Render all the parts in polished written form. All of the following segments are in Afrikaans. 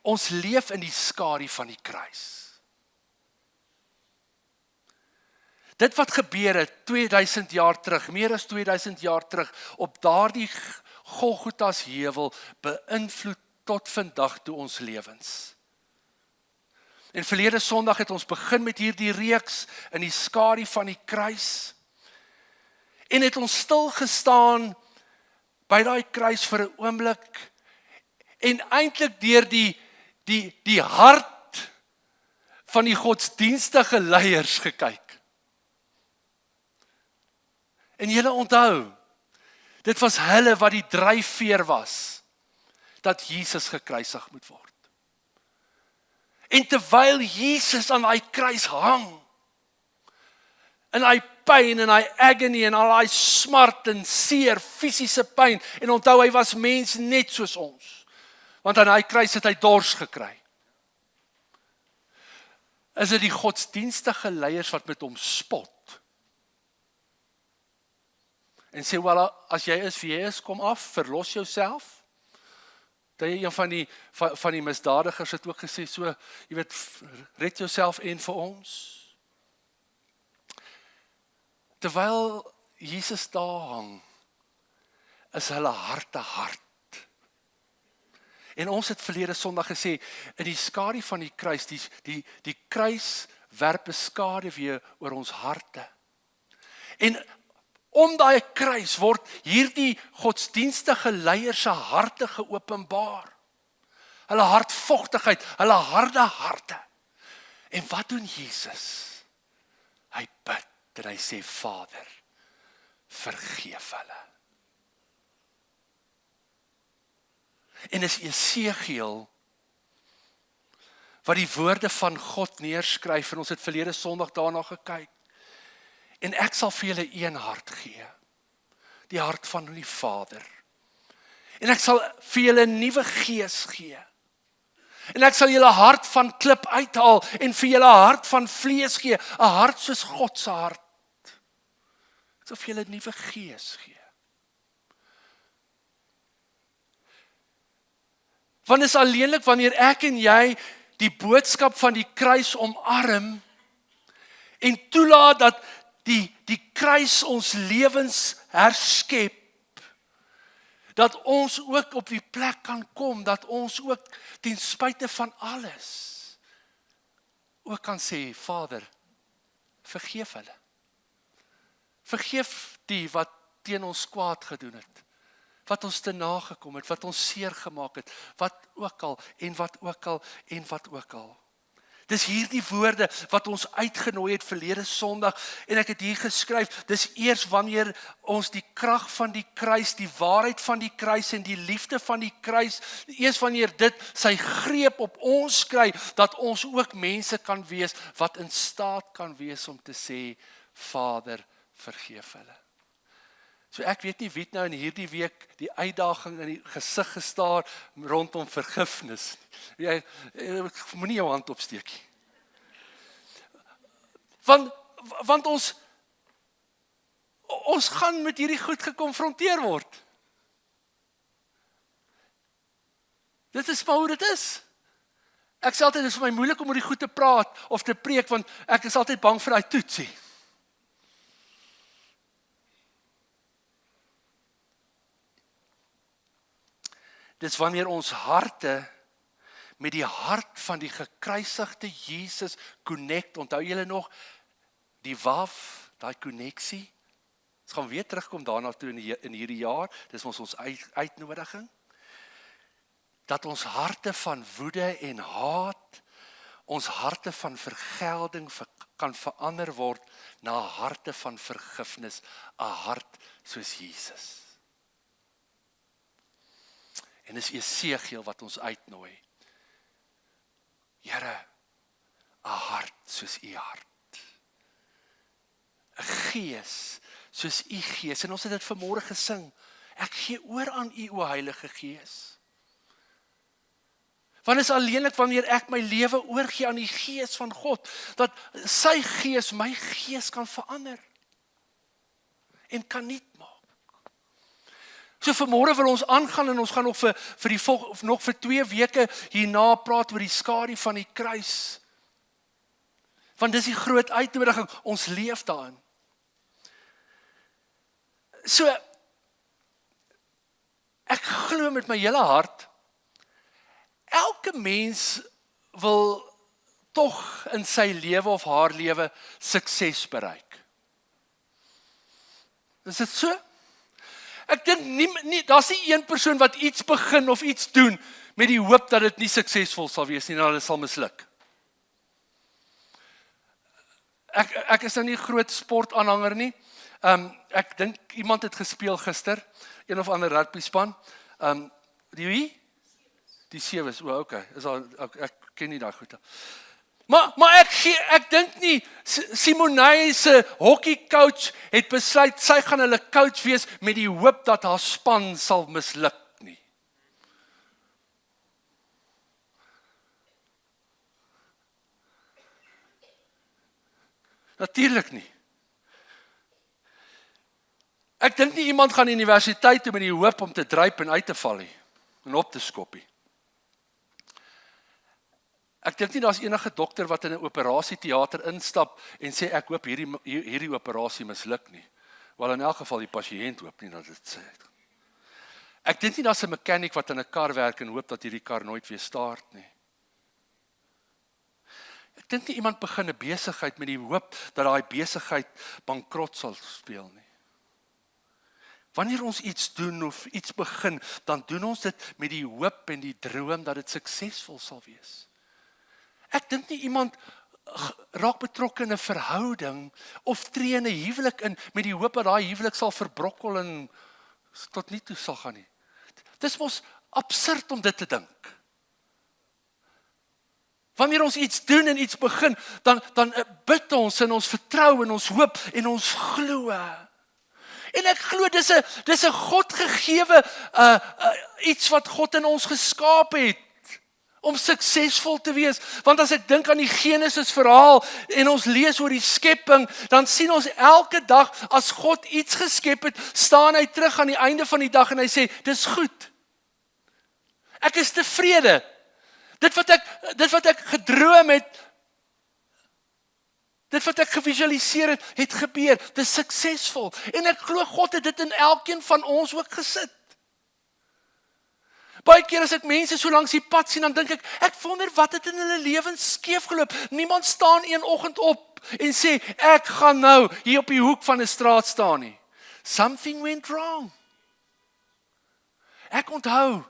Ons leef in die skadu van die kruis. Dit wat gebeur het 2000 jaar terug, meer as 2000 jaar terug, op daardie Golgota's heuwel, beïnvloed tot vandag toe ons lewens. En verlede Sondag het ons begin met hierdie reeks in die skadu van die kruis. En het ons stil gestaan by daai kruis vir 'n oomblik en eintlik deur die hart van die godsdienstige leiers gekyk. En julle onthou, dit was hulle wat die dryfveer was, dat Jesus gekruisig moet word. En terwyl Jesus aan daai kruis hang, in daai pyn en daai agony en al daai smart en seer, fisiese pyn, en onthou hy was mens net soos ons, want aan daai kruis het hy dors gekry. Is dit die godsdienstige leiers wat met hom spot? En sê, wel, as jy is wie jy is, kom af, verlos jouself. Dat jy een van die misdadigers het ook gesê, so, jy weet, red jouself en vir ons. Terwyl Jesus daar hang, is hulle harte hard. En ons het verlede Sondag gesê, in die skadu van die kruis, die kruis werp 'n skaduwee oor ons harte. En om daai kruis word hierdie godsdienstige leiers se harte geopenbaar. Hulle hartvogtigheid, hulle harde harte. En wat doen Jesus? Hy bid en hy sê, Vader, vergeef hulle. En is Esegiel wat die woorde van God neerskryf, en ons het verlede Sondag daarna gekyk. En ek sal vir julle een hart gee, die hart van die Vader. En ek sal vir julle 'n nuwe gees gee. En ek sal julle hart van klip uithaal en vir julle hart van vlees gee, 'n hart soos God se hart. Ek sal vir julle 'n nuwe gees gee. Want is alleenlik wanneer ek en jy die boodskap van die kruis omarm en toelaat dat die kruis ons lewens herskep, dat ons ook op die plek kan kom, dat ons ook ten spyte van alles ook kan sê, Vader, vergeef hulle. Vergeef die wat teen ons kwaad gedoen het, wat ons te nagekom het, wat ons seer gemaak het, wat ook al, en wat ook al, en wat ook al. Dis hierdie woorde wat ons uitgenooi het verlede Sondag, en ek het hier geskryf, dis eers wanneer ons die krag van die kruis, die waarheid van die kruis en die liefde van die kruis, eers wanneer dit sy greep op ons kry, dat ons ook mense kan wees, wat in staat kan wees om te sê, Vader, vergeef hulle. So ek weet nie wie het nou in hierdie week die uitdaging in die gesig gestaar rondom vergifnis. Jy moenie jou hand opsteek nie. Want ons gaan met hierdie goed gekonfronteer word. Dit is maar hoe dit is. Ek sê altyd, dit is vir my moeilik om oor die goed te praat of te preek, want ek is altyd bang vir daai toetsie. Dis wanneer ons harte met die hart van die gekruisigde Jesus connect. Onthou julle nog die waf, daai konneksie? Ons gaan weer terugkom daarna toe in hierdie jaar. Dis ons uitnodiging. Dat ons harte van woede en haat, ons harte van vergelding kan verander word na 'n harte van vergifnis, 'n hart soos Jesus. En dis Esegiel wat ons uitnooi. Here, 'n hart soos u hart. 'n Gees soos u gees. En ons het dit vanmôre gesing. Ek gee oor aan u, o Heilige Gees. Want is alleenlik wanneer ek my lewe oorgee aan die Gees van God, dat sy gees my gees kan verander. En kan nuut maak. So vanmôre wil ons aangaan en ons gaan nog vir 2 weke hierna praat oor die skadu van die kruis. Want dis die groot uitnodiging, ons leef daarin. So, ek glo met my hele hart, elke mens wil tog in sy lewe of haar lewe sukses bereik. Is dit so? Ek dink nie daar's nie een persoon wat iets begin of iets doen met die hoop dat dit nie suksesvol sal wees nie, dat dit sal misluk. Ek is nou nie groot sportaanhanger nie. Ek dink iemand het gespeel gister, een of ander rugby span. Die wie? Die Sewes, okay. Ek ken nie daai goed. Maar ek dink nie, Simone se hockeycoach het besluit, sy gaan hulle coach wees met die hoop dat haar span sal misluk nie. Natuurlik nie. Ek dink nie iemand gaan universiteit toe met die hoop om te druip en uit te val nie, en op te skop nie. Ek dink nie daar's enige dokter wat in 'n operasieteater instap en sê ek hoop hierdie operasie misluk nie. Wel in elk geval die pasiënt hoop nie dat dit sê. Ek dink nie daar's 'n mechanic wat in 'n kar werk en hoop dat hierdie kar nooit weer start nie. Ek dink nie iemand begin 'n besigheid met die hoop dat daai besigheid bankrot sal speel nie. Wanneer ons iets doen of iets begin, dan doen ons dit met die hoop en die droom dat dit suksesvol sal wees. Ek dink nie iemand raak betrokke in 'n verhouding of tree in 'n huwelik in met die hoop dat daai huwelik sal verbrokkel en tot nie toe sal gaan nie. Dis mos absurd om dit te dink. Wanneer ons iets doen en iets begin, dan bid ons en ons vertrou en ons hoop en ons glo. En ek glo dis 'n God gegewe iets wat God in ons geskaap het om suksesvol te wees. Want as ek dink aan die Genesis verhaal en ons lees oor die skepping, dan sien ons elke dag as God iets geskep het, staan hy terug aan die einde van die dag en hy sê, dis goed. Ek is tevrede. Dit wat ek gedroom het, dit wat ek gevisualiseer het gebeur. Dit is suksesvol. En ek glo God het dit in elkeen van ons ook gesit. Baie keer as ek mense so langs die pad sien, dan dink ek wonder wat het in hulle lewens skeef geloop. Niemand staan een oggend op en sê, ek gaan nou hier op die hoek van 'n straat staan nie. Something went wrong. Ek onthou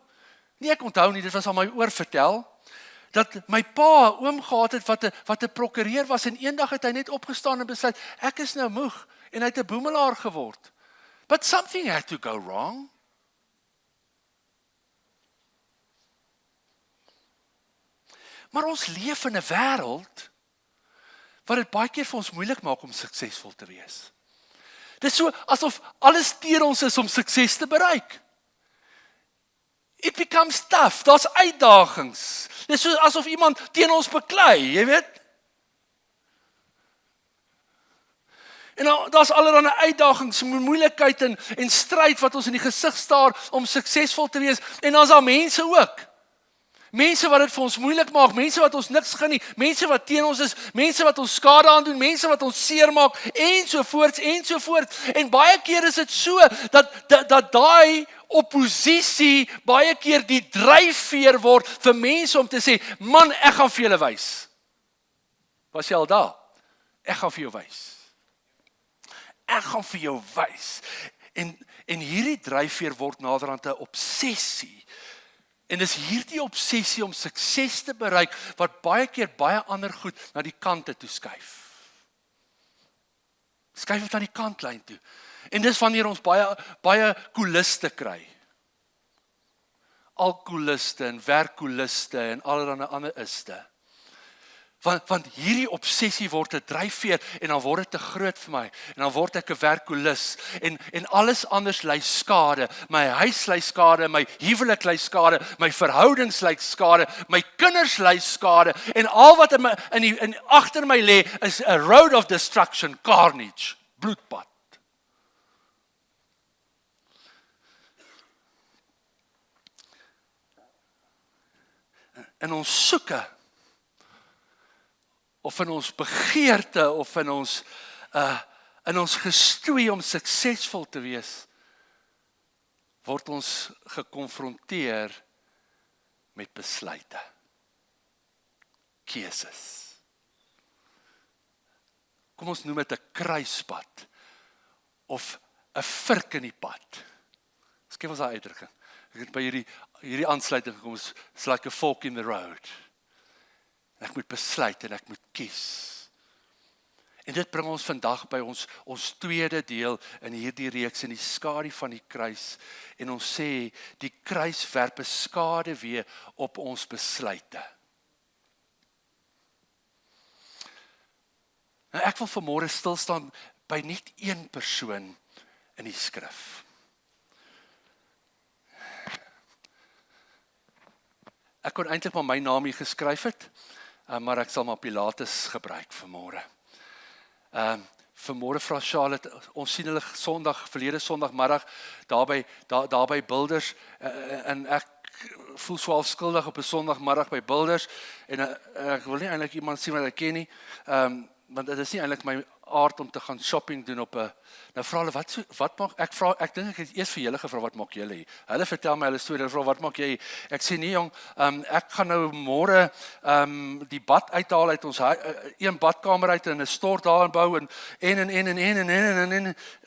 nie, dit was aan my oor vertel, dat my pa oom gehad het wat 'n prokureur was en eendag het hy net opgestaan en besluit, ek is nou moeg en hy het 'n boemelaar geword. But something had to go wrong. Maar ons leef in 'n wêreld wat dit baie keer vir ons moeilik maak om suksesvol te wees. Dit is so asof alles teen ons is om sukses te bereik. It becomes tough, daar's uitdagings. Dit is so asof iemand teen ons beklei, jy weet. En nou, daar's allerlei uitdagings, moeilikheid en stryd wat ons in die gesig staar om suksesvol te wees. En dan's daar mense ook. Mense wat dit vir ons moeilik maak, mense wat ons niks gun nie, mense wat teen ons is, mense wat ons skade aandoen, mense wat ons seermaak ensovoorts. En baie keer is dit so dat daai opposisie baie keer die dryfveer word vir mense om te sê, man, ek gaan vir julle wys. Was jy al daar? Ek gaan vir jou wys. Ek gaan vir jou wys. En hierdie dryfveer word naderhand 'n obsessie. En dis hierdie obsessie om sukses te bereik wat baie keer baie ander goed na die kante toe skuif. Skuif dit aan die kantlyn toe. En dis wanneer ons baie koeliste kry. Alkoholiste en werkkoeliste en allerlei ander iste. Want hierdie obsessie word 'n dryfveer en dan word dit te groot vir my. En dan word ek 'n werkkoelis en alles anders ly skade. My huis ly skade, my huwelik ly skade, my verhoudings ly skade, my kinders ly skade en al wat in agter my lê is 'n road of destruction, carnage, bloedpad. in ons soeke, of in ons begeerte, of in ons gestoei om suksesvol te wees, word ons gekonfronteer met besluite, keuses. Kom ons noem dit 'n kruispad, of 'n vurk in die pad. Skep ons daai uitdrukking. Ek het by hierdie aansluiting gekom, it's like a fork in the road. En ek moet besluit en ek moet kies. En dit bring ons vandag by ons tweede deel in hierdie reeks, in die skadu van die kruis. En ons sê, die kruis werp 'n skade weer op ons besluite. Nou ek wil vanmôre stil staan by net een persoon in die skrif. Ek kon eintlik maar my naam hier geskryf het, maar ek sal maar Pilatus gebruik vanmôre. Vanmôre vra Charlotte, ons sien hulle verlede Sondagmiddag daar by Builders, en ek voel so half skuldig op 'n Sondagmiddag by Builders, en ek wil nie eintlik iemand sien wat ek ken nie, want dit is nie eintlik my aard om te gaan shopping doen op 'n, nou vra hulle, wat maak, ek dink ek het eers vir julle gevra, wat maak julle hier? Hulle vertel my hulle storie, hulle vra, wat maak jy hier? Ek sê, nee jong, ek gaan nou môre die bad uithaal uit ons een badkamer uit en 'n stort daar bou, en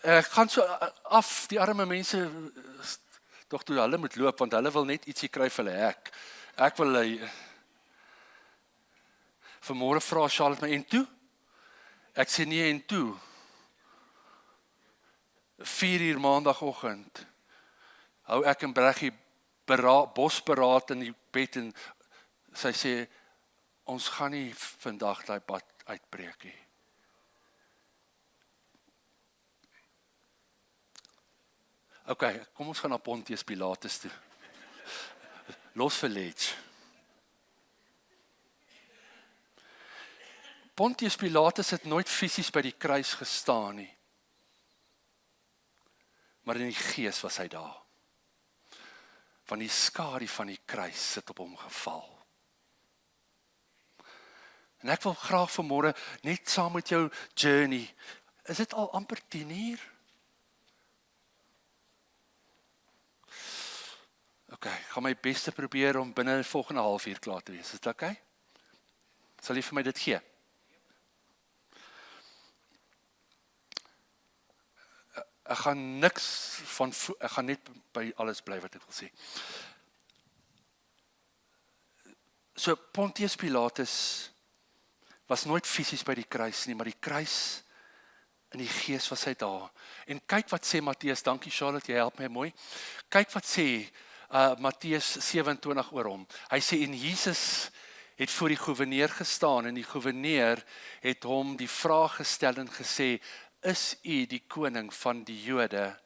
ek gaan so af, die arme mense, tog toe hulle moet loop, want hulle wil net ietsie kry vir hulle hek. Ek wil vanmôre vra Charlotte my, en toe? Ek sê nee, en toe, 4:00 maandagoggend, hou ek en Breggie bosberaad in die bed, en sy sê, ons gaan nie vandag daai bad uitbreek nie. Okay, kom ons gaan na Pontius Pilatus toe. Los vir Letch. Pontius Pilatus het nooit fisies by die kruis gestaan nie. Maar in die gees was hy daar. Want die skadu van die kruis sit op hom geval. En ek wil graag vanmôre net saam met jou journey. Is dit al amper 10:00? Okay, ek gaan my beste probeer om binne die volgende halfuur klaar te wees. Is dit okay? Sal jy vir my dit gee? Ek gaan ek gaan net by alles bly wat ek wil sê. So Pontius Pilatus was nooit fisies by die kruis nie, maar die kruis in die gees was hy daar. En kyk wat sê Matteus, dankie Charlotte, jy help my mooi. Kyk wat sê Matteus 27 oor hom. Hy sê, en Jesus het voor die goewerneur gestaan, en die goewerneur het hom die vraag gestel en gesê, is u die koning van die Jode?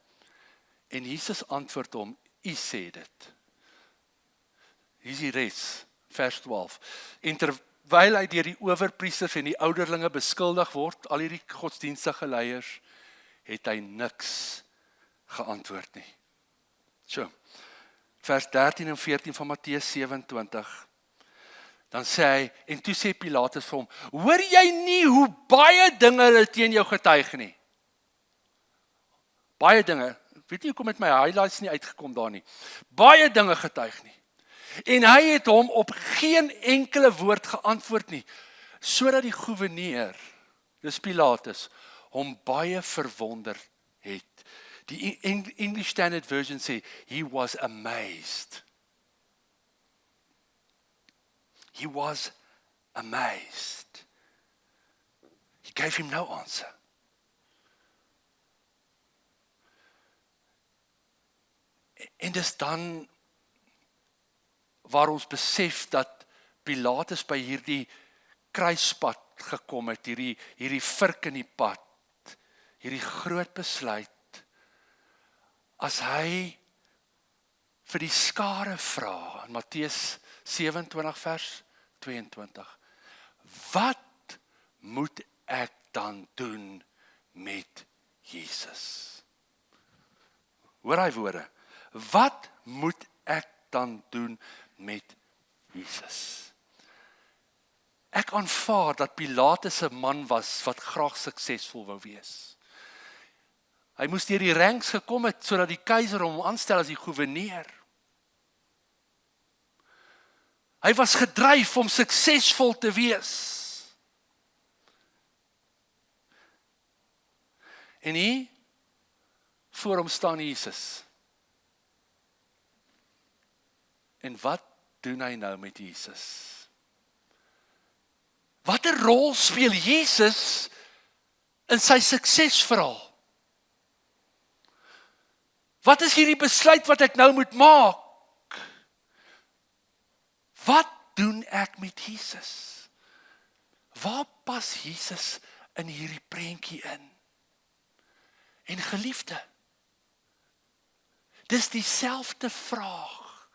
En Jesus antwoord hom, u sê dit. Hier is die res, vers 12. En terwyl hy deur die owerpriesters en die ouderlinge beskuldig word, al hierdie godsdienstige leiers, het hy niks geantwoord nie. So, vers 13 en 14 van Matteus 27, dan sê hy, en toe sê Pilatus vir hom, hoor jy nie hoe baie dinge hulle teen jou getuig nie? Baie dinge, ek weet nie hoekom met my highlights nie uitgekom daar nie. Baie dinge getuig nie. En hy het hom op geen enkele woord geantwoord nie, sodat die goewerneur, dis Pilatus, hom baie verwonder het. Die English Standard Version sê, he was amazed. He was amazed. He gave him no answer. En dis dan waar ons besef dat Pilatus by hierdie kruispad gekom het, hierdie vurk in die pad, hierdie groot besluit, as hy vir die skare vra, in Matteus 27 vers 22, wat moet ek dan doen met Jesus? Hoor hy woorde, wat moet ek dan doen met Jesus. Ek aanvaar dat Pilatus 'n man was wat graag suksesvol wou wees. Hy moes deur die ranks gekom het sodat die keiser hom aanstel as die goewerneur. Hy was gedryf om suksesvol te wees. En hier voor hom staan Jesus. En wat doen hy nou met Jesus? Watter rol speel Jesus in sy suksesverhaal? Wat is hierdie besluit wat ek nou moet maak? Wat doen ek met Jesus? Waar pas Jesus in hierdie prentjie in? En geliefde, dis dieselfde vraag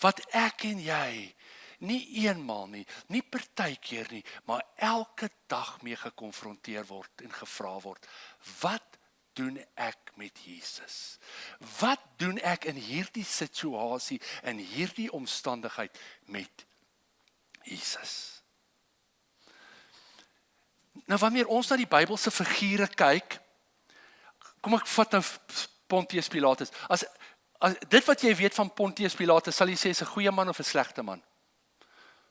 wat ek en jy nie eenmaal nie partykeer nie, maar elke dag mee gekonfronteer word en gevra word. Wat doen ek met Jesus? Wat doen ek in hierdie situasie, in hierdie omstandigheid met Jesus? Nou wanneer ons na die Bybelse figure kyk, kom ek vat nou Pontius Pilatus. As dit wat jy weet van Pontius Pilatus, sal jy sê is 'n goeie man of 'n slegte man?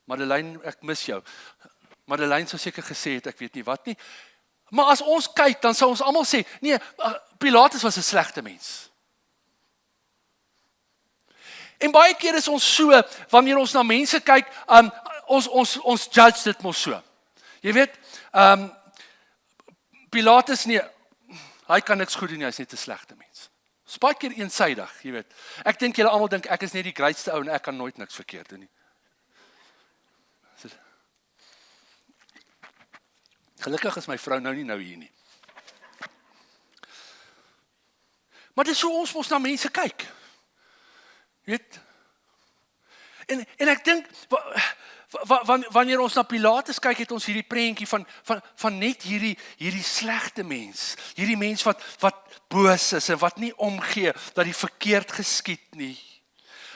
Madeleine, ek mis jou. Madeleine sou seker gesê het, ek weet nie wat nie. Maar as ons kyk, dan sou ons almal sê, nee, Pilatus was 'n slegte mens. En baie keer is ons so, wanneer ons na mense kyk, ons judge dit mos so. Jy weet, Pilatus nie, hy kan niks goed doen nie, hy is net 'n slegte mens. Dis baie keer eensydig, jy weet. Ek dink julle almal dink ek is net die grootste ou en ek kan nooit niks verkeerd doen nie. Gelukkig is my vrou nou hier nie. Maar dis hoe ons mos na mense kyk. Weet? En ek dink wanneer ons na Pilatus kyk, het ons hierdie prentjie van net hierdie slegte mens, hierdie mens wat boos is en wat nie omgee dat die verkeerd geskied nie.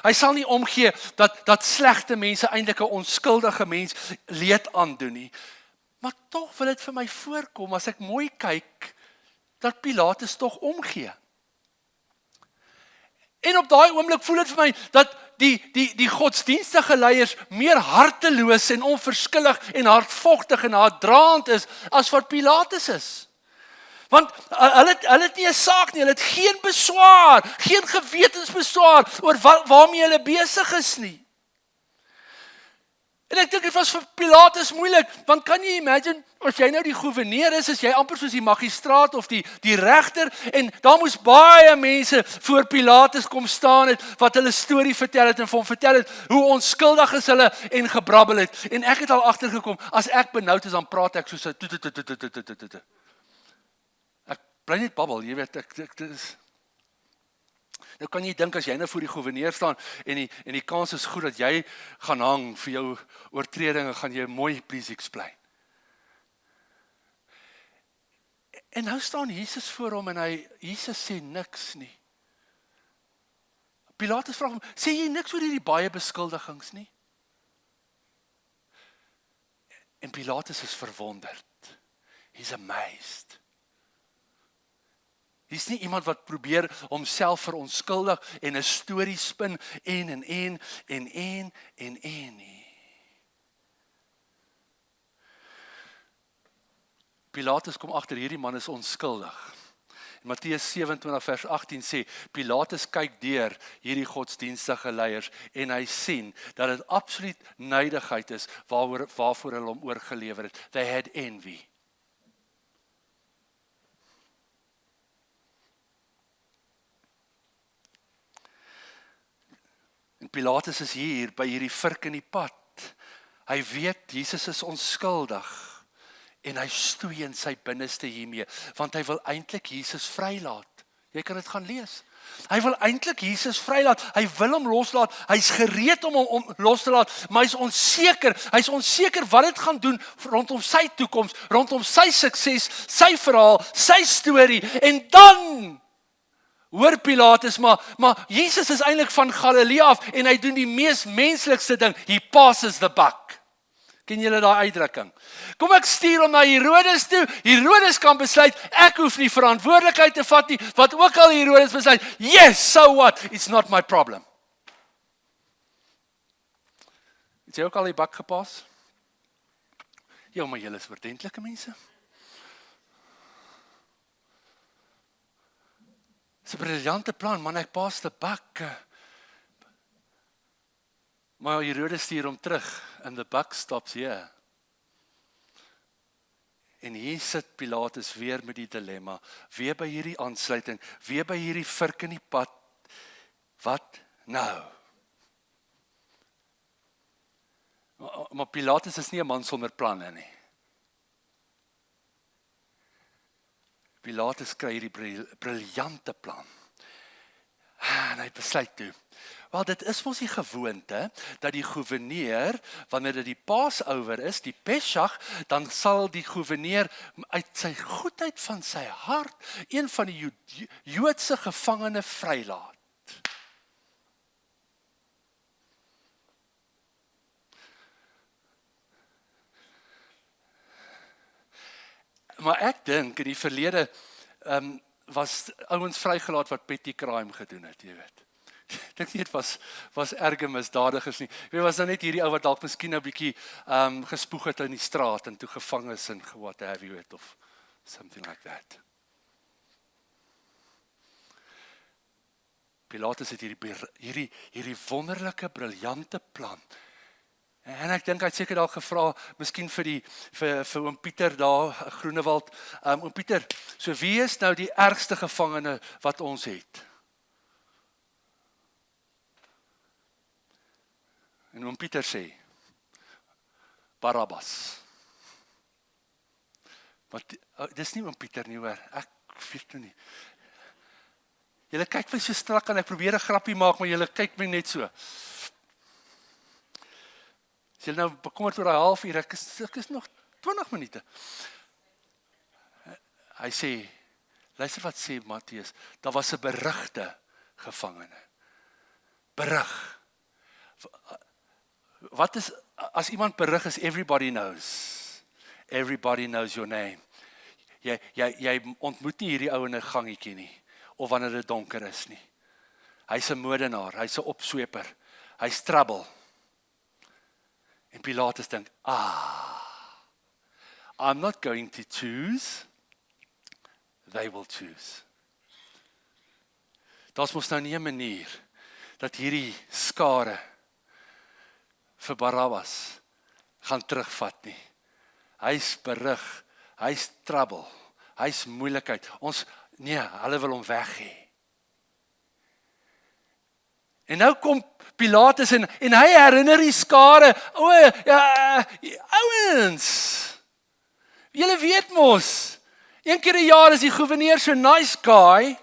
Hy sal nie omgee dat slegte mense eintlik 'n onskuldige mens leed aandoen nie. Maar tog wil dit vir my voorkom, as ek mooi kyk, dat Pilatus tog omgee. En op daai oomblik voel dit vir my, dat die godsdienstige leiers meer harteloos en onverskillig en hardvochtig en haatdraand is, as wat Pilatus is. Want hulle het nie 'n saak nie, hulle het geen beswaar, geen gewetensbeswaar oor waarmee hulle besig is nie. En ek dink dit was vir Pilatus moeilik, want kan jy imagine, as jy nou die goewerneur is jy amper soos die magistraat of die regter, en daar moes baie mense voor Pilatus kom staan het, wat hulle storie vertel het, en vir hom vertel het, hoe onskuldig is hulle, en gebrabbel het. En ek het al agtergekom, as ek benoud is, dan praat ek soos 'n ek bly net babbel, jy weet, dit is. Nou kan jy dink, as jy nou voor die goewerneur staan, en die kans is goed dat jy gaan hang vir jou oortredinge, gaan jy mooi please explain. En nou staan Jesus voor hom, en Jesus sê niks nie. Pilatus vra hom, sê jy niks oor hierdie baie beskuldigings nie? En Pilatus is verwonderd. He's amazed. Dis nie iemand wat probeer homself verontskuldig en 'n storie spin en nie. Pilatus kom agter hierdie man is onskuldig. Matteus 27 vers 18 sê, Pilatus kyk deur hierdie godsdienstige leiers en hy sien dat dit absoluut nydigheid is waarvoor hulle hom oorgelewer het. They had envy. En Pilatus is hier by hierdie vurk in die pad. Hy weet Jesus is onskuldig. En hy stoei in sy binneste hiermee, want hy wil eintlik Jesus vrylaat. Jy kan dit gaan lees. Hy wil eintlik Jesus vrylaat. Hy wil hom loslaat. Hy's gereed om hom los te laat, maar hy's onseker. Hy's onseker wat dit gaan doen rondom sy toekoms, rondom sy sukses, sy verhaal, sy storie. En dan Hoor Pilatus, maar Jesus is eintlik van Galilea af en hy doen die mees menslikste ding. He passes the buck. Ken julle daai uitdrukking? Kom ek stuur hom na Herodes toe. Herodes kan besluit, ek hoef nie verantwoordelikheid te vat nie. Wat ook al Herodes besluit, yes, so what? It's not my problem. Het jy ook al die bak gepas? Ja, maar julle is oordentlike mense. Dis 'n briljante plan, man, ek pas die bak. Maar Herodes stuur hom terug and the buck stops here. En hier sit Pilatus weer met die dilemma, weer by hierdie aansluiting, weer by hierdie vurk in die pad. Wat nou? Maar Pilatus is nie 'n man sonder planne nie. Pilatus kry hierdie briljante plan. En hy besluit toe, wel dit is mos die gewoonte, dat die gouverneur, wanneer dit die Passover is, die Pesach, dan sal die gouverneur uit sy goedheid van sy hart, een van die Joodse gevangene vrylaat. Maar ek dink in die verlede was ouens vrygelaat wat petty crime gedoen het, jy weet. Ek dink nie dit was erge misdadigers nie. Jy weet, was dan net hierdie ou wat dalk miskien 'n bietjie gespoeg het in die straat en toe gevang is en what have you it of something like that. Pilatus het hierdie wonderlike, briljante plan. En ek dink hy het seker dalk gevra, miskien vir oom Pieter daar, Groenewald, oom Pieter, so wie is nou die ergste gevangene wat ons het? En oom Pieter sê, Barabbas. Want dis nie oom Pieter nie hoor, ek weet nou nie. Julle kyk my so strak en ek probeer 'n grappie maak, maar julle kyk my net so. As julle nou bekommerd oor 'n halfuur, ek is nog 20 minute. Hy sê, luister wat sê Matteus, daar was 'n berugte gevangene. Berig. Wat is, as iemand berig is, everybody knows. Everybody knows your name. Jy ontmoet nie hierdie ou in 'n gangetjie nie, of wanneer dit donker is nie. Hy's 'n moordenaar, hy's 'n opsweeper, hy's trouble. En Pilatus dink, I'm not going to choose, they will choose. Daar's mos nou nie 'n manier, dat hierdie skare, vir Barabbas, gaan terugvat nie. Hy's berig, hy's trouble, hy's moeilikheid. Hulle wil hom weg hê. En nou kom Pilatus en hy herinner die skare, ouens, julle weet mos, een keer 'n jaar is die gouverneur so nice guy,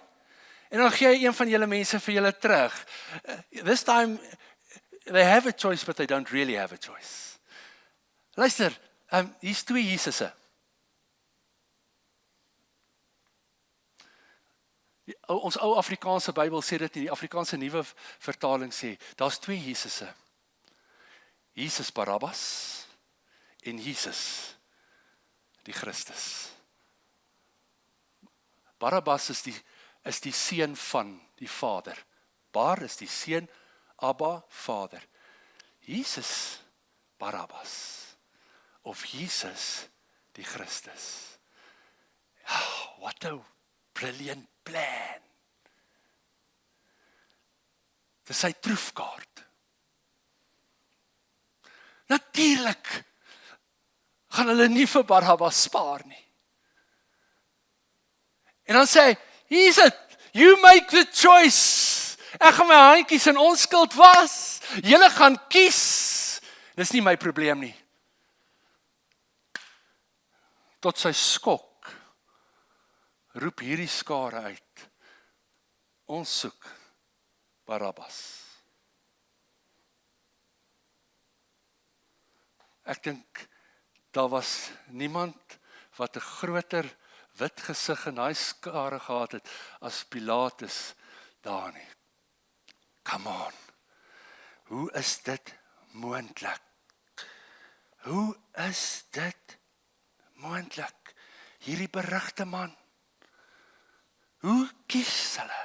en dan gee hy een van julle mense vir julle terug. This time, they have a choice, but they don't really have a choice. Luister, hier's 2 Jesusse. Ons ou Afrikaanse Bybel sê dit nie, die Afrikaanse nuwe vertaling sê, daar's 2 Jesusse. Jesus Barabbas en Jesus die Christus. Barabbas is die seun van die Vader. Bar is die seun, Abba, Vader. Jesus Barabbas of Jesus die Christus. What a brilliant plan. Dis sy troefkaart. Natuurlik gaan hulle nie vir Barabbas spaar nie. En dan sê hy, hier's it, you make the choice. Ek gaan my handjies in onskuld was. Julle gaan kies. Dis nie my probleem nie. Tot sy skok roep hierdie skare uit. Ons soek Barabbas. Ek dink daar was niemand wat 'n groter wit gesig in daai skare gehad het as Pilatus daar nie. Come on. Hoe is dit moontlik? Hoe is dit moontlik? Hierdie berugte man. Hoe kies hulle?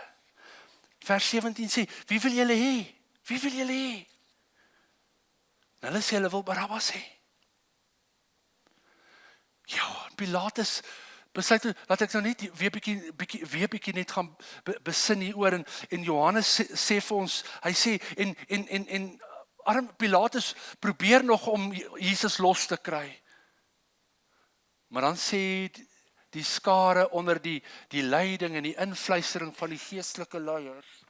Vers 17 sê, wie wil julle hê? Wie wil julle hê? Hulle sê hulle wil Barabbas hê. Ja, Pilatus besluit, laat ek nou net weer bietjie net gaan besin hieroor en Johannes sê vir ons, hy sê en arm Pilatus probeer nog om Jesus los te kry. Maar dan sê die skare onder die leiding en die invluistering van die geestelike leiers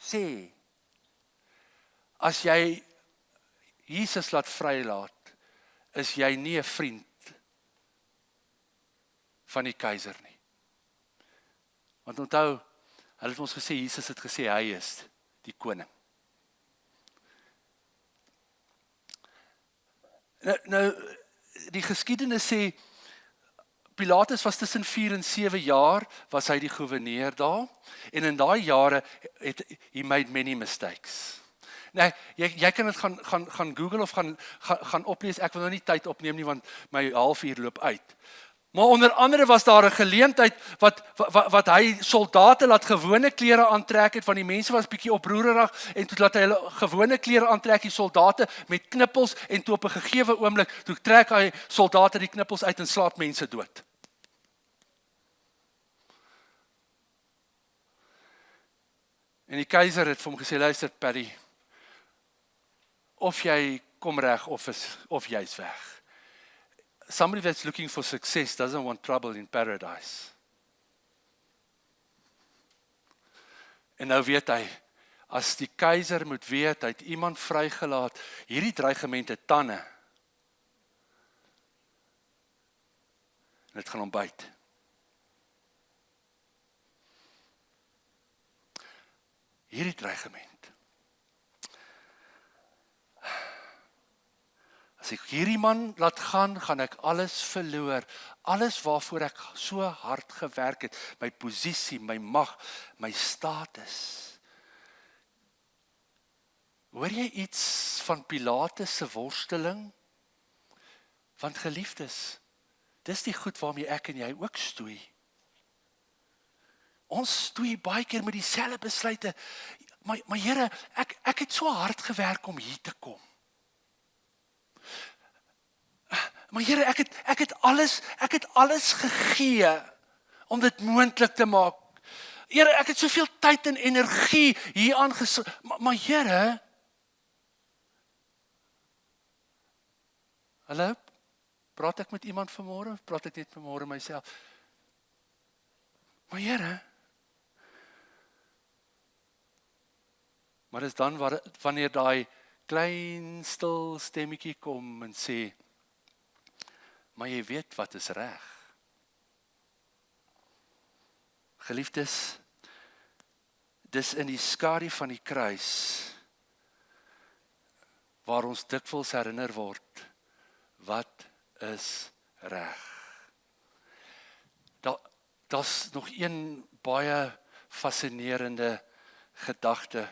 sê, as jy Jesus laat vrylaat, is jy nie 'n vriend van die keiser nie. Want onthou, hulle het ons gesê, Jesus het gesê, hy is die koning. Nou die geskiedenis sê, Pilatus was tussen 4 en 7 jaar, was hy die gouverneur daar, en in daai jare het he made many mistakes. Nee, jy kan dit gaan Google of gaan oplees, ek wil nou nie tyd opneem nie, want my halfuur loop uit. Maar onder andere was daar 'n geleentheid wat hy soldate laat gewone klere aantrek het, want die mense was bietjie oproererig, en toe laat hy hulle gewone klere aantrek, die soldate met knippels, en toe op 'n gegeewe oomblik, toe trek hy soldate die knippels uit en slaat mense dood. En die keiser het vir hom gesê, luister Paddy, of jy kom reg of jy's weg. Somebody that's looking for success doesn't want trouble in paradise. En nou weet hy, as die keiser moet weet, hy het iemand vrygelaat, hierdie dreigement het tande. En dit gaan hom byt. Hierdie dreigement. As ek hierdie man laat gaan ek alles verloor. Alles waarvoor ek so hard gewerk het. My posisie, my mag, my status. Hoor jy iets van Pilatus se worsteling? Want geliefdes, dis die goed waarmee ek en jy ook stoei. Ons stoei baie keer met dieselfde besluite. Maar Here, ek het so hard gewerk om hier te kom. Maar Here, ek het alles gegee om dit moontlik te maak. Here, ek het soveel tyd en energie hier aangesit. Maar Here, hallo? Praat ek met iemand vanmôre of praat ek net vanmôre myself? Maar Here, maar dis dan wanneer daai klein stil stemmetjie kom en sê, maar jy weet wat is reg. Geliefdes, dis in die skadu van die kruis waar ons dikwels herinner word, wat is reg. Daar's nog een baie fascinerende gedagte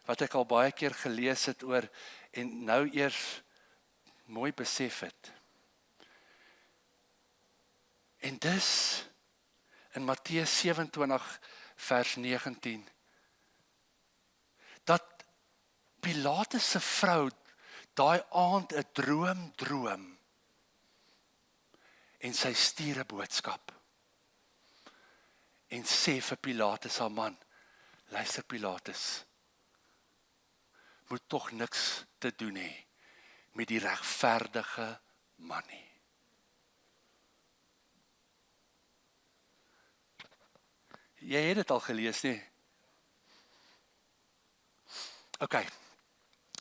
wat ek al baie keer gelees het oor en nou eers mooi besef het. En dis in Matteus 27 vers 19 dat Pilatus se vrou daai aand 'n droom en sy stuur 'n boodskap en sê vir Pilatus haar man, luister Pilatus, moet tog niks te doen hê met die regverdige man nie. Jy het dit al gelees, nie? OK,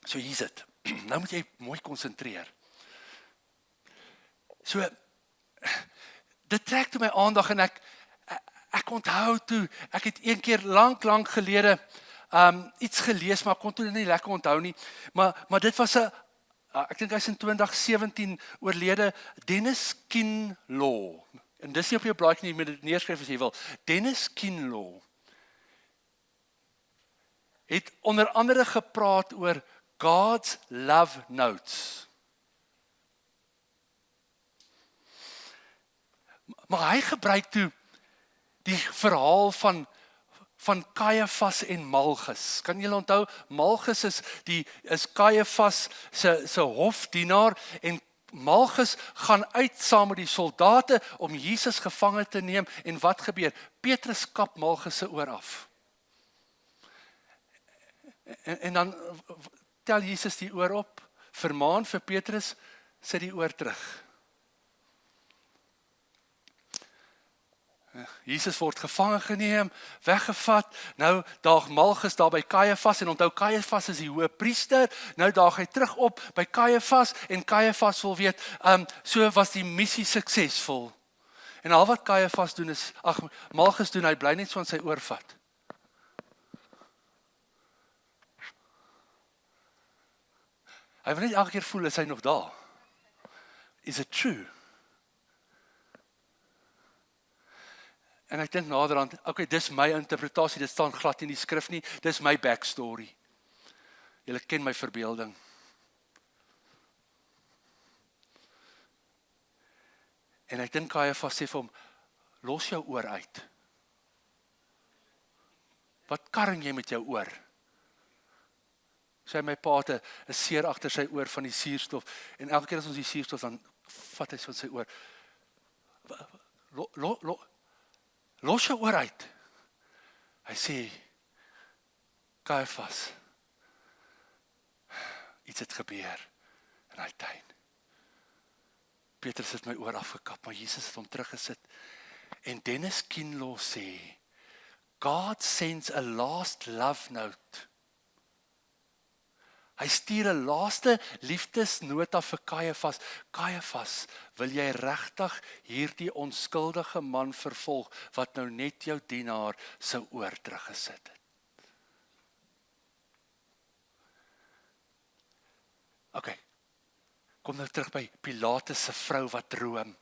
so hier sit. Nou moet jy mooi konsentreer. So, dit trek toe my aandag en ek onthou toe, ek het een keer lank gelede iets gelees, maar ek kon dit nie lekker onthou nie, maar dit was ek dink hy's in 2017 oorlede, Dennis Kinlaw. En dis nie op jou blaadjie nie, met dit neerskryf as jy wil. Dennis Kinlaw het onder andere gepraat oor God's love notes. Maar hy gebruik toe die verhaal van Caiaphas en Malchus. Kan julle onthou, Malchus is Caiaphas se hofdienaar en Malchus gaan uit saam met die soldate om Jesus gevange te neem en wat gebeur? Petrus kap Malchus se oor af. En dan tel Jesus die oor op, vermaan vir Petrus, sit die oor terug. Jesus word gevange geneem, weggevat, nou daag Malchus daar by Caiaphas, en onthou Caiaphas is die hoëpriester, nou daag hy terug op by Caiaphas, en Caiaphas wil weet, so was die missie suksesvol. En al wat Caiaphas doen is, Malchus doen, hy bly net so aan sy oor vat. Hy wil net elke keer voel, is hy nog daar? Is it true? En ek dink naderhand, okay, dis my interpretasie, dit staan glad in die skrif nie, dis my backstory. Julle ken my verbeelding. En ek dink Caiaphas sê vir hom, los jou oor uit. Wat karring jy met jou oor? Sê my pa het 'n seer agter sy oor van die suurstof, en elke keer as ons die suurstof, dan vat hy van sy oor. Los jou oor uit. Hy sê, Caiaphas, iets het gebeur in hy tuin. Petrus het my oor afgekap, maar Jesus het hom teruggesit. En Dennis Kinlaw sê, God sends a last love note. Hy stuur 'n laaste liefdesnota vir Caiaphas. Caiaphas, wil jy regtig hierdie onskuldige man vervolg, wat nou net jou dienaar se oor teruggesit het? Okay, kom nou terug by Pilatus se vrou wat droom.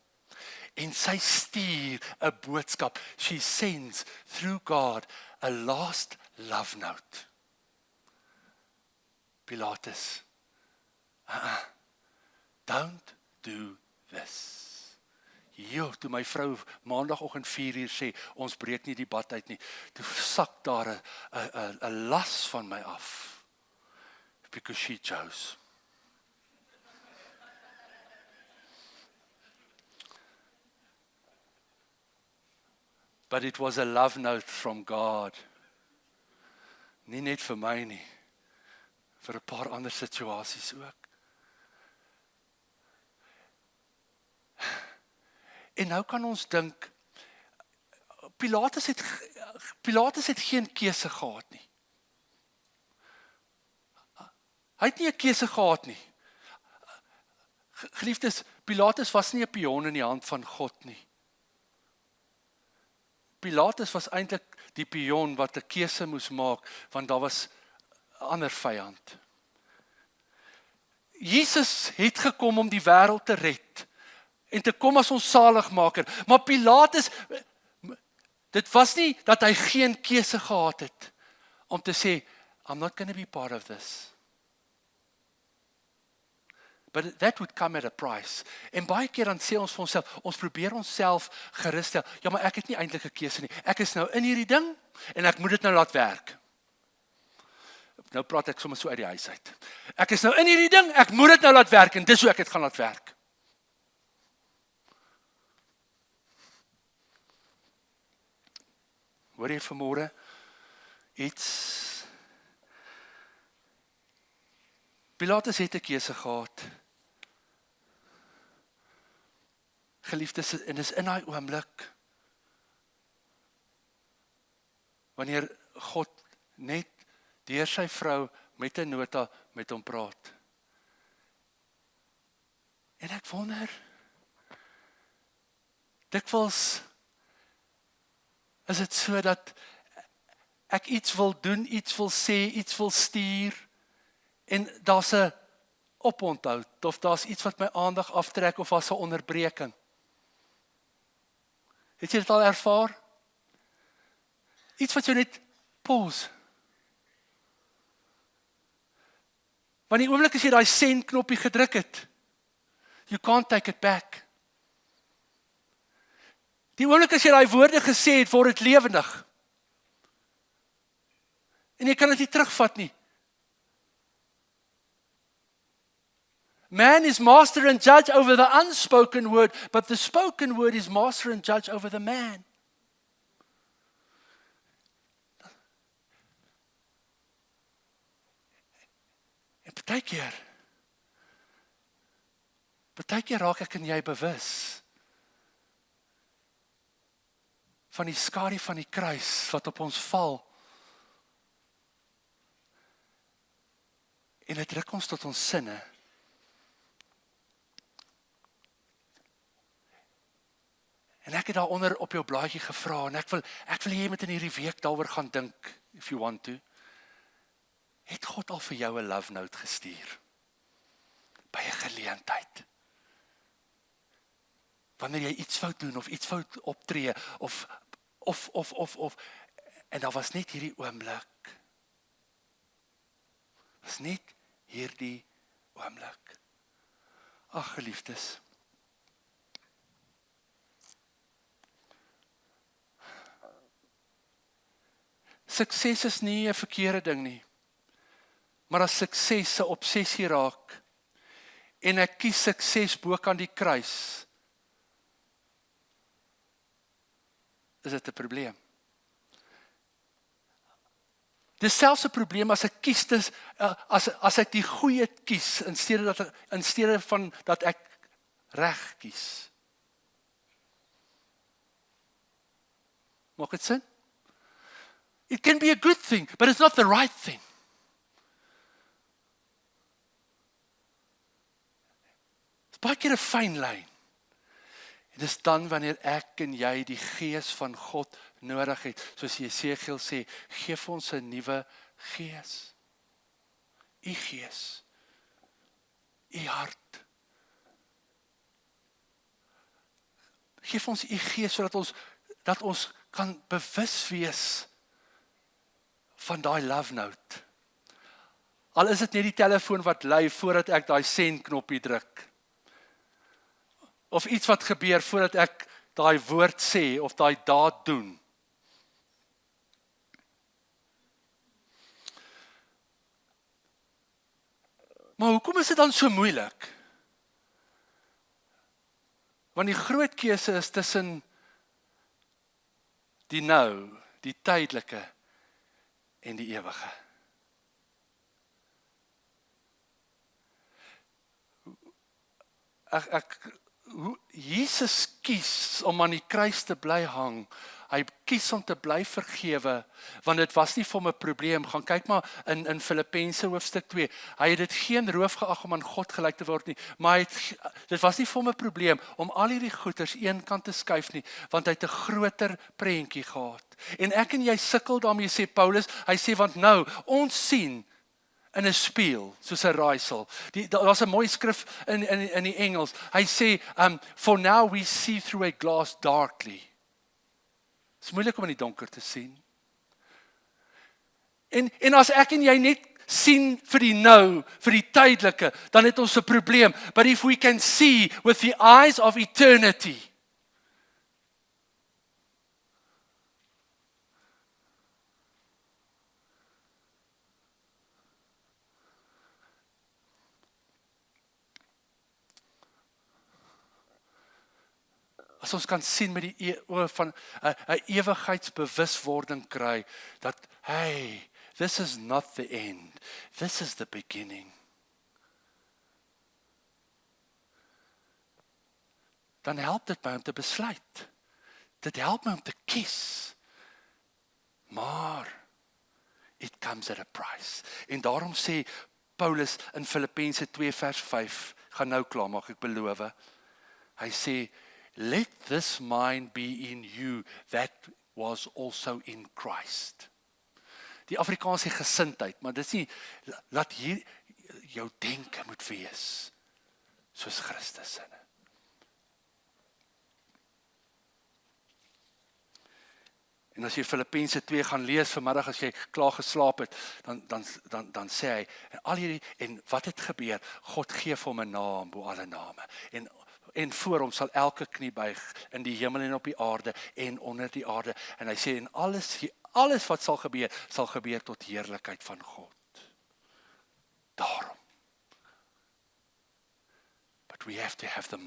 En sy stuur 'n boodskap. She sends through God a last love note. Pilatus, don't do this. Toe my vrou maandagoggend 4:00 sê, ons breek nie die bad uit nie, toe sak daar 'n las van my af. Because she chose. But it was a love note from God. Nie net vir my nie, vir 'n paar ander situasies ook. En nou kan ons dink, Pilatus het geen keuse gehad nie. Hy het nie 'n keuse gehad nie. Geliefdes, Pilatus was nie 'n pion in die hand van God nie. Pilatus was eintlik die pion wat 'n keuse moes maak, want daar was 'n ander vyand. Jesus het gekom om die wêreld te red en te kom as ons saligmaker. Maar Pilatus, dit was nie dat hy geen keuse gehad het om te sê, I'm not going to be part of this. But that would come at a price. En baie keer dan sê ons vir onsself, ons probeer onsself gerusstel. Ja, maar ek het nie eintlik 'n keuse nie. Ek is nou in hierdie ding en ek moet dit nou laat werk. Nou praat ek sommer so uit die huis uit. Ek is nou in hierdie ding, ek moet dit nou laat werk en dis hoe ek dit gaan laat werk. Hoor jy vanmôre iets? Pilatus het 'n keuse gehad. Geliefdes, en dis in daai oomblik wanneer God net deur sy vrou met 'n nota met hom praat. En ek wonder, dikwels is dit so dat ek iets wil doen, iets wil sê, iets wil stuur, en daar's 'n oponthoud, of daar's iets wat my aandag aftrek, of daar's 'n onderbreking. Het jy dit al ervaar? Iets wat jou net pause. Want die oomblik as jy daai send knoppie gedruk het, you can't take it back. Die oomblik as jy daai woorde gesê het, word dit lewendig. En jy kan dit nie terugvat nie. Man is master and judge over the unspoken word, but the spoken word is master and judge over the man. En baie keer raak ek en jy bewus van die skadu van die kruis wat op ons val. En dit druk ons tot ons sinne. En ek het daaronder op jou blaadjie gevra, en ek wil jy moet in hierdie week daaroor gaan dink, if you want to. Het God al vir jou 'n love note gestuur? By 'n geleentheid. Wanneer jy iets fout doen, of iets fout optree, of, en daar was net hierdie oomblik. Was net hierdie oomblik. Ag, geliefdes. Sukses is nie 'n verkeerde ding nie. Maar as sukses 'n obsessie raak, en ek kies sukses bo kan die kruis, is dit 'n probleem. Dis selfs 'n probleem as ek kies, as ek die goeie kies, in steede van dat ek reg kies. Maak dit sin? It can be a good thing, but it's not the right thing. Dit is baie keer 'n fyn lyn. En dis dan wanneer ek en jy die gees van God nodig het, soos Jesegiel sê, gee vir ons 'n nuwe gees. U gees. U hart. Geef ons u gees sodat dat ons kan bewus wees van daai love note. Al is dit net die telefoon wat lui voordat ek daai send knoppie druk. Of iets wat gebeur voordat ek daai woord sê of daai daad doen. Maar hoekom is dit dan so moeilik? Want die groot keuse is tussen die nou, die tydelike en die ewige. Jesus kies om aan die kruis te bly hang. Hy kies om te bly vergewe, want dit was nie vir hom 'n probleem. Gaan kyk maar in Filippense hoofstuk 2. Hy het dit geen roof geag om aan God gelyk te word nie, maar dit was nie vir hom 'n probleem om al hierdie goeders een kant te skuif nie, want hy het 'n groter prentjie gehad. En ek en jy sukkel daarmee, sê Paulus. Hy sê, want nou, ons sien in 'n spieël, soos 'n raaisel. Daar's 'n mooi skrif in die Engels. Hy sê, for now we see through a glass darkly. Het is moeilik om in die donker te sien. En as ek en jy net sien vir die nou, vir die tydelike, dan het ons 'n probleem. But if we can see with the eyes of eternity, as ons kan sien met die oë van 'n ewigheidsbewuswording kry, dat, hey, this is not the end, this is the beginning. Dan help dit my om te besluit. Dit help my om te kies. Maar, it comes at a price. En daarom sê Paulus in Filippense 2 vers 5, gaan nou klaar maak, ek beloof. Hy sê, let this mind be in you that was also in Christ. Die Afrikaans sê gesindheid, maar dit is nie, laat hier jou denke moet wees, soos Christus in. En as jy Filippense 2 gaan lees vanmiddag as jy klaar geslaap het, dan sê hy en wat het gebeur? God gee vir hom 'n naam bo alle name. En voor hom sal elke knie buig in die hemel en op die aarde en onder die aarde. En hy sê en alles wat sal gebeur tot heerlikheid van God. Daarom. But we have to have the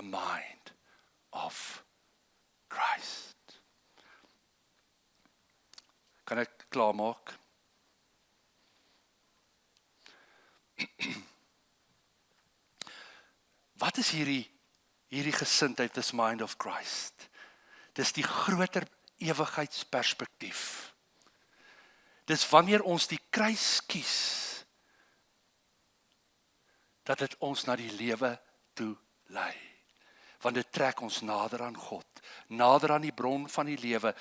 mind of Christ. Kan ek klaarmaak? Wat is hierdie gesindheid, this mind of Christ? Dis die groter ewigheidsperspektief. Dis wanneer ons die kruis kies, dat dit ons na die lewe toe lei. Want dit trek ons nader aan God, nader aan die bron van die lewe,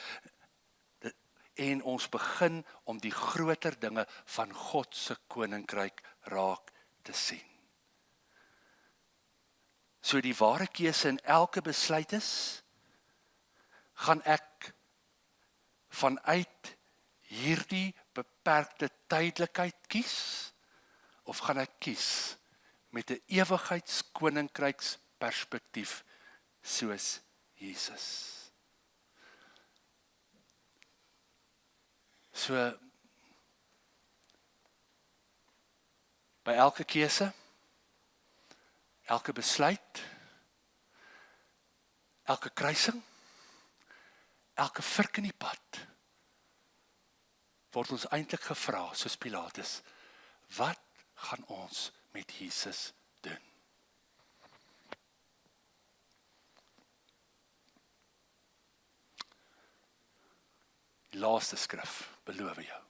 en ons begin om die groter dinge van God se koninkryk raak te sien. So die ware keuse in elke besluit is, gaan ek vanuit hierdie beperkte tydelikheid kies, of gaan ek kies met 'n ewigheidskoninkryksperspektief soos Jesus? So, by elke keuse, elke besluit, elke kruising, elke vrik in die pad, word ons eintlik gevra, soos Pilatus, wat gaan ons met Jesus doen? Die laaste skrif, beloof jou.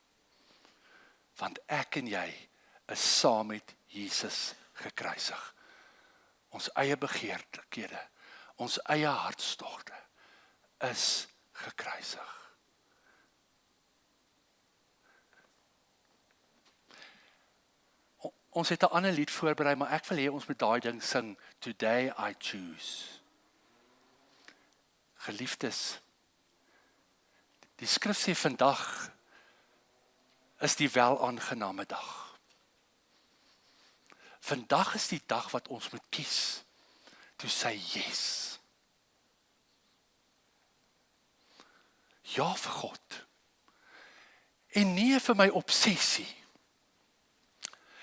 Want ek en jy is saam met Jesus gekruisig. Ons eie begeerlikhede, ons eie hartstogte is gekruisig. Ons het 'n ander lied voorberei, maar ek wil hê ons moet daai ding sing. Today I choose. Geliefdes, die skrif sê vandag is die welaangename dag. Vandag is die dag wat ons moet kies. Toe sê yes. Ja vir God. En nie vir my obsessie.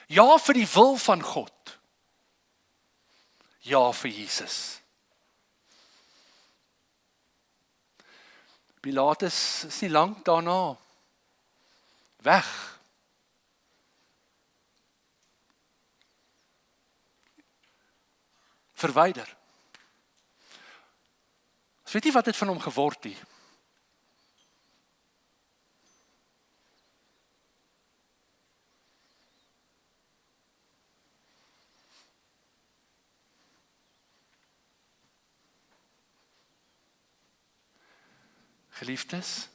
Ja vir die wil van God. Ja vir Jesus. Pilatus is nie lank daarna weg. Verwyder. Ons weet nie wat het van hom geword nie. Geliefdes,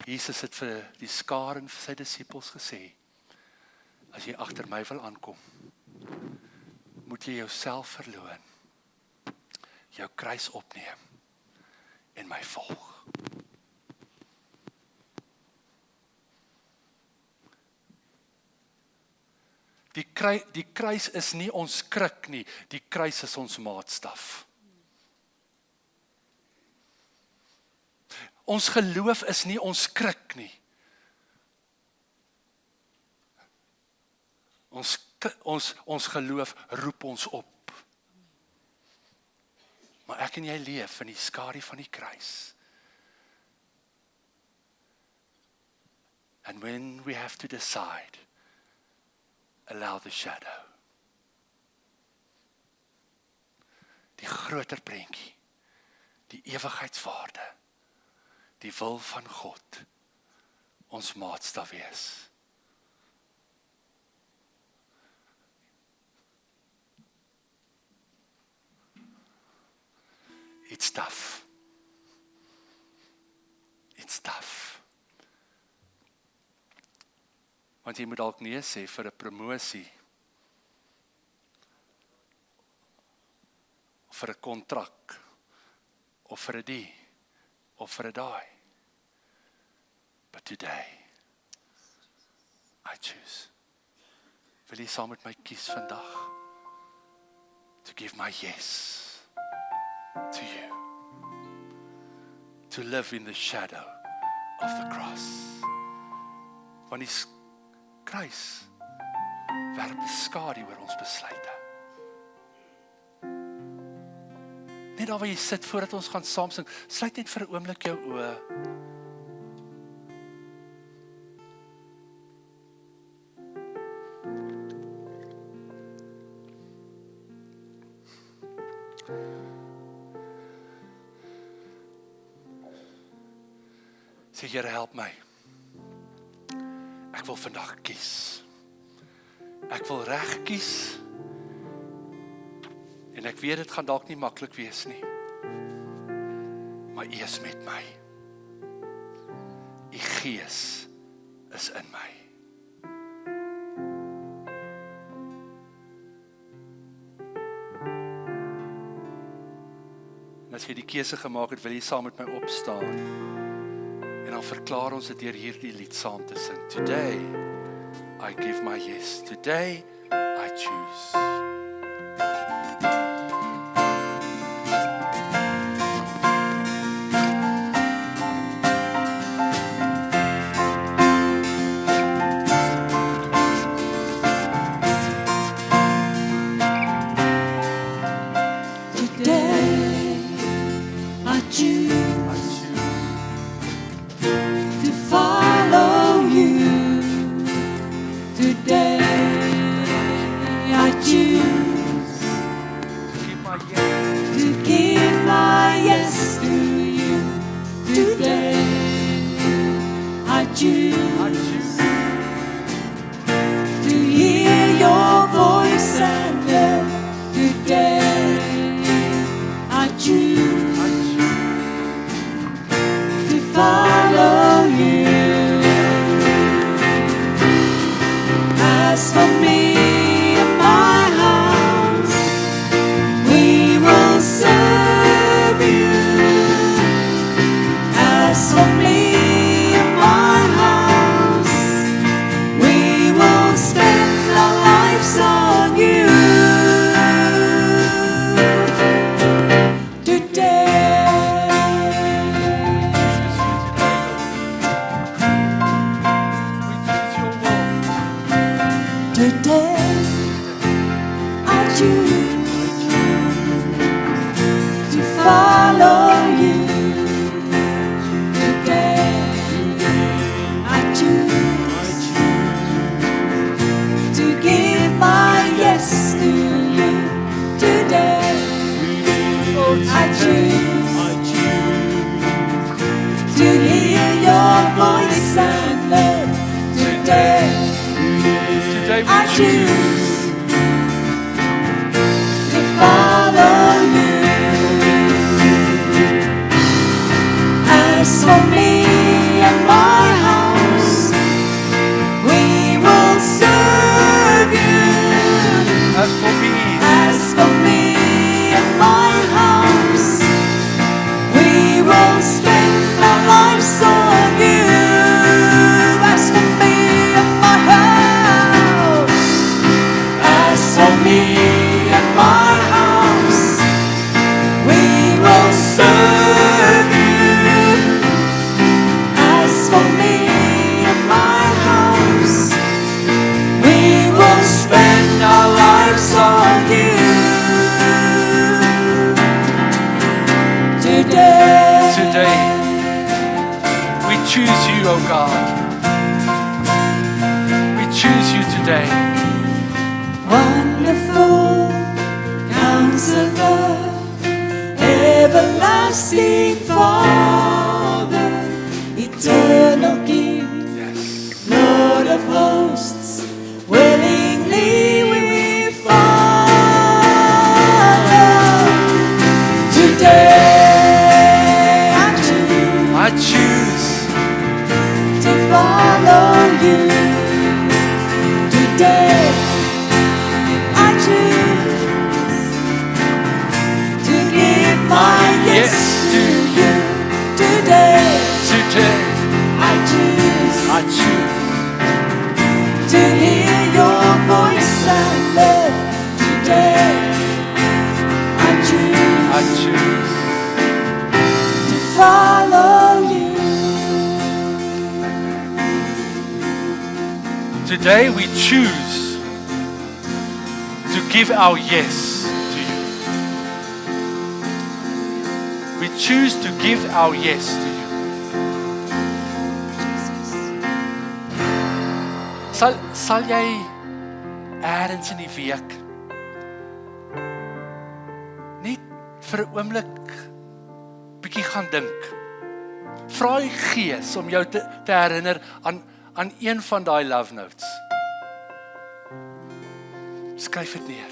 Jesus het vir die skare en vir sy disippels gesê, as jy agter my wil aankom, moet jy jouself verloon, jou kruis opneem en my volg. Die kruis is nie ons krik nie, die kruis is ons maatstaf. Ons geloof is nie ons krik nie. Ons geloof roep ons op. Maar ek en jy leef in die skadu van die kruis. And when we have to decide, allow the shadow. Die groter prentjie, die ewigheidswaarde, die wil van God, ons maatstaf wees. It's tough. It's tough. Want jy moet dalk nee sê vir 'n promosie, of vir 'n kontrak, of vir 'n die. of vir 'n daai. But today, I choose. Wil jy saam met my kies vandag? To give my yes to you. To live in the shadow of the cross. Want die kruis werp 'n skadu oor ons besluite. Net daar waar jy sit voordat ons gaan saam sing, sluit net vir 'n oomblik jou oë. Sê Here, help my. Ek wil vandag kies. Ek wil reg kies. En ek weet dit gaan dalk nie maklik wees nie. Maar U is met my. U Gees is in my. En as jy die keuse gemaak het, wil jy saam met my opstaan. En dan verklaar ons dit deur hierdie lied saam te sing. Today, I give my yes. Today, I choose. Yes to you. Today we choose to give our yes to you. We choose to give our yes to you. Sal jy ergens in die week net vir 'n oomblik bietjie gaan dink. Vra die Gees om jou te herinner aan een van daai love notes. Skryf dit neer.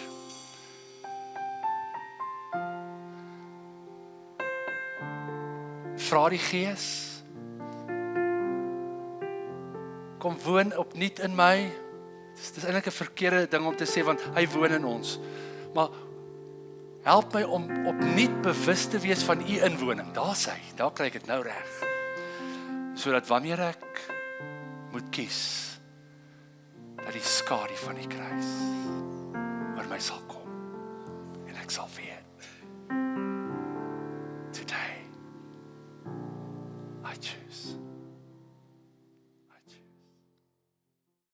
Vra die Gees, kom woon opnuut in my. Dis eintlik 'n verkeerde ding om te sê, want hy woon in ons. Maar help my om opnuut bewus te wees van u inwoning. Daar's hy, daar kry ek dit nou reg. Sodat wanneer ek moet kies, dat die skadu van die kruis oor my sal kom en ek sal weet